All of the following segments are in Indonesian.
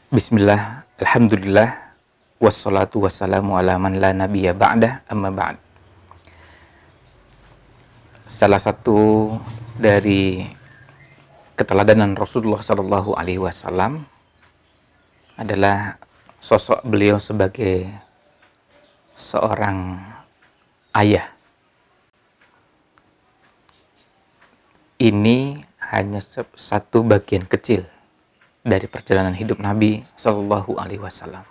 Bismillah, alhamdulillah, wassalatu wassalamu ala man la nabiyya ba'dah, amma ba'd. Salah satu dari keteladanan Rasulullah Shallallahu Alaihi Wasallam adalah sosok beliau sebagai seorang ayah. Ini hanya satu bagian kecil dari perjalanan hidup Nabi Shallallahu Alaihi Wasallam.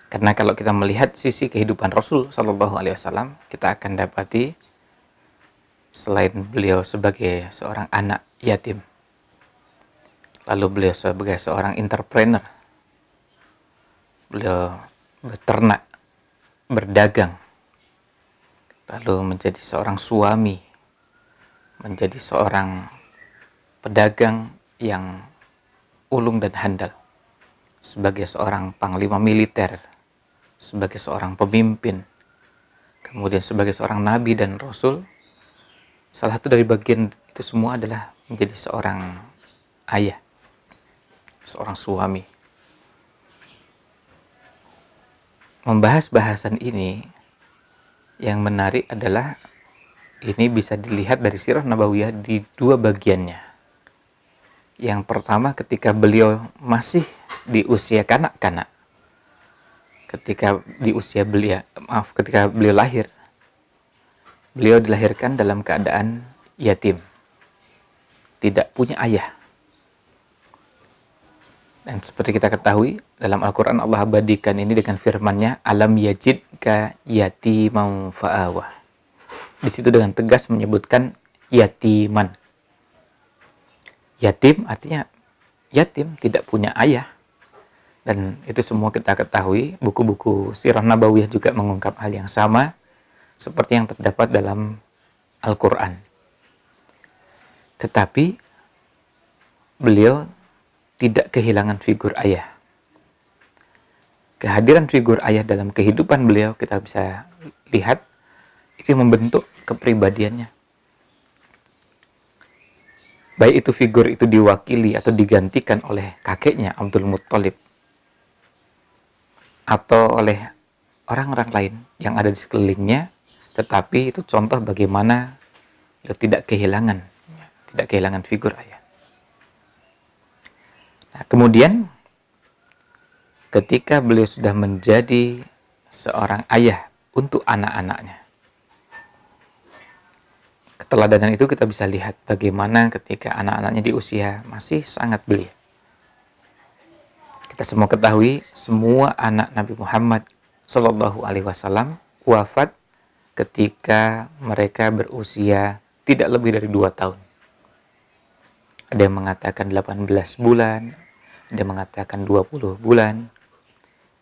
Karena kalau kita melihat sisi kehidupan Rasul Shallallahu Alaihi Wasallam, kita akan dapati selain beliau sebagai seorang anak yatim, lalu beliau sebagai seorang entrepreneur, beliau beternak, berdagang, lalu menjadi seorang suami, menjadi seorang pedagang yang ulung dan handal, sebagai seorang panglima militer, sebagai seorang pemimpin, kemudian sebagai seorang nabi dan rasul. Salah satu dari bagian itu semua adalah menjadi seorang ayah, seorang suami. Membahas bahasan ini, yang menarik adalah ini bisa dilihat dari sirah nabawiyah di dua bagiannya. Yang pertama ketika beliau masih di usia kanak-kanak, ketika beliau lahir, beliau dilahirkan dalam keadaan yatim, tidak punya ayah. Dan seperti kita ketahui, dalam Al-Quran Allah abadikan ini dengan firman-Nya, alam yajidka yatiman fa'awah. Di situ dengan tegas menyebutkan yatiman. Yatim artinya yatim, tidak punya ayah. Dan itu semua kita ketahui, buku-buku sirah nabawiyah juga mengungkap hal yang sama seperti yang terdapat dalam Al-Quran. Tetapi beliau tidak kehilangan figur ayah. Kehadiran figur ayah dalam kehidupan beliau kita bisa lihat itu membentuk kepribadiannya. Baik itu figur itu diwakili atau digantikan oleh kakeknya Abdul Muttalib, atau oleh orang-orang lain yang ada di sekelilingnya, tetapi itu contoh bagaimana dia tidak kehilangan figur ayah. Nah, kemudian ketika beliau sudah menjadi seorang ayah untuk anak-anaknya, keteladanan itu kita bisa lihat bagaimana ketika anak-anaknya di usia masih sangat belia. Kita semua ketahui, semua anak Nabi Muhammad Shallallahu Alaihi Wasallam wafat ketika mereka berusia tidak lebih dari 2 tahun. Ada yang mengatakan 18 bulan, ada yang mengatakan 20 bulan.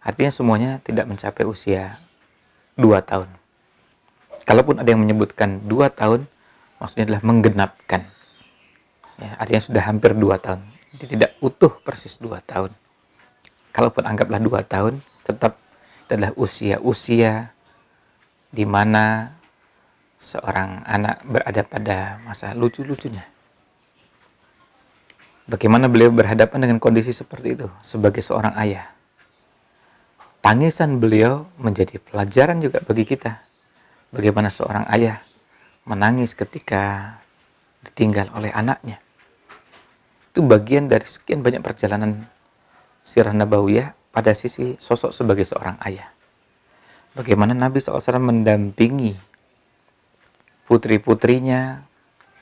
Artinya semuanya tidak mencapai usia 2 tahun. Kalaupun ada yang menyebutkan 2 tahun, maksudnya adalah menggenapkan. Ya, artinya sudah hampir 2 tahun. Jadi tidak utuh persis 2 tahun. Kalaupun anggaplah 2 tahun, tetap itu adalah usia-usia di mana seorang anak berada pada masa lucu-lucunya. Bagaimana beliau berhadapan dengan kondisi seperti itu sebagai seorang ayah. Tangisan beliau menjadi pelajaran juga bagi kita. Bagaimana seorang ayah menangis ketika ditinggal oleh anaknya. Itu bagian dari sekian banyak perjalanan sirah nabawiyah pada sisi sosok sebagai seorang ayah. Bagaimana Nabi SAW mendampingi putri-putrinya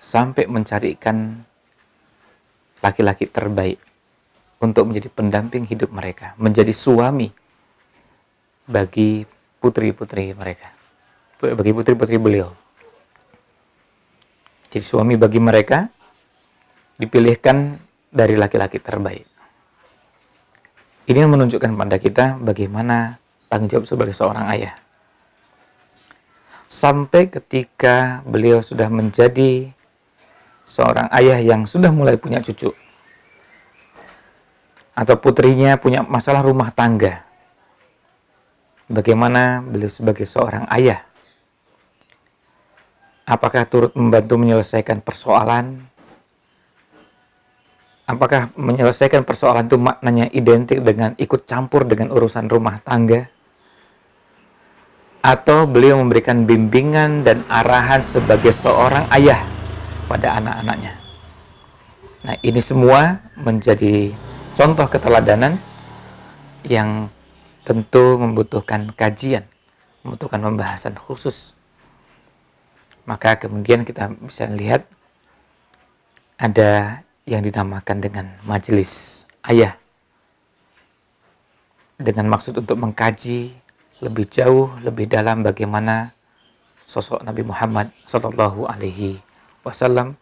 sampai mencarikan laki-laki terbaik untuk menjadi pendamping hidup mereka, menjadi suami bagi putri-putri mereka, bagi putri-putri beliau. Jadi suami bagi mereka dipilihkan dari laki-laki terbaik. Ini yang menunjukkan pada kita bagaimana tanggung jawab sebagai seorang ayah. Sampai ketika beliau sudah menjadi seorang ayah yang sudah mulai punya cucu, atau putrinya punya masalah rumah tangga, bagaimana beliau sebagai seorang ayah? Apakah turut membantu menyelesaikan persoalan Apakah menyelesaikan persoalan itu maknanya identik dengan ikut campur dengan urusan rumah tangga? Atau beliau memberikan bimbingan dan arahan sebagai seorang ayah pada anak-anaknya? Nah, ini semua menjadi contoh keteladanan yang tentu membutuhkan kajian, membutuhkan pembahasan khusus. Maka kemudian kita bisa lihat ada yang dinamakan dengan majelis ayah, dengan maksud untuk mengkaji lebih jauh, lebih dalam bagaimana sosok Nabi Muhammad Shallallahu Alaihi Wasallam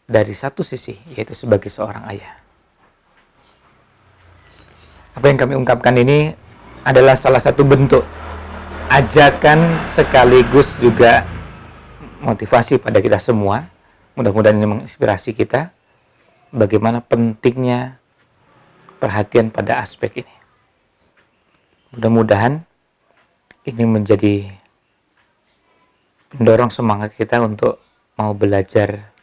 dari satu sisi, yaitu sebagai seorang ayah. Apa yang kami ungkapkan ini adalah salah satu bentuk ajakan sekaligus juga motivasi pada kita semua. Mudah-mudahan ini menginspirasi kita bagaimana pentingnya perhatian pada aspek ini. Mudah-mudahan ini menjadi pendorong semangat kita untuk mau belajar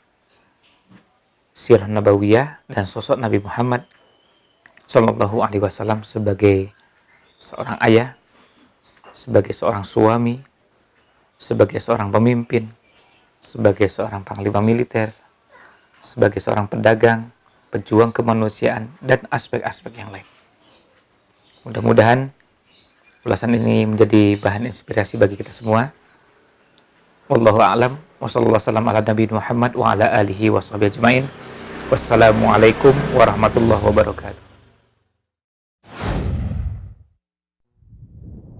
sirah nabawiyah dan sosok Nabi Muhammad Shallallahu Alaihi Wasallam sebagai seorang ayah, sebagai seorang suami, sebagai seorang pemimpin, sebagai seorang panglima militer, sebagai seorang pedagang, pejuang kemanusiaan, dan aspek-aspek yang lain. Mudah-mudahan ulasan ini menjadi bahan inspirasi bagi kita semua. Wallahu a'lam wa sallallahu wasallam ala Nabi Muhammad wa ala alihi wa sahbihi ajmain. Wassalamualaikum warahmatullahi wabarakatuh.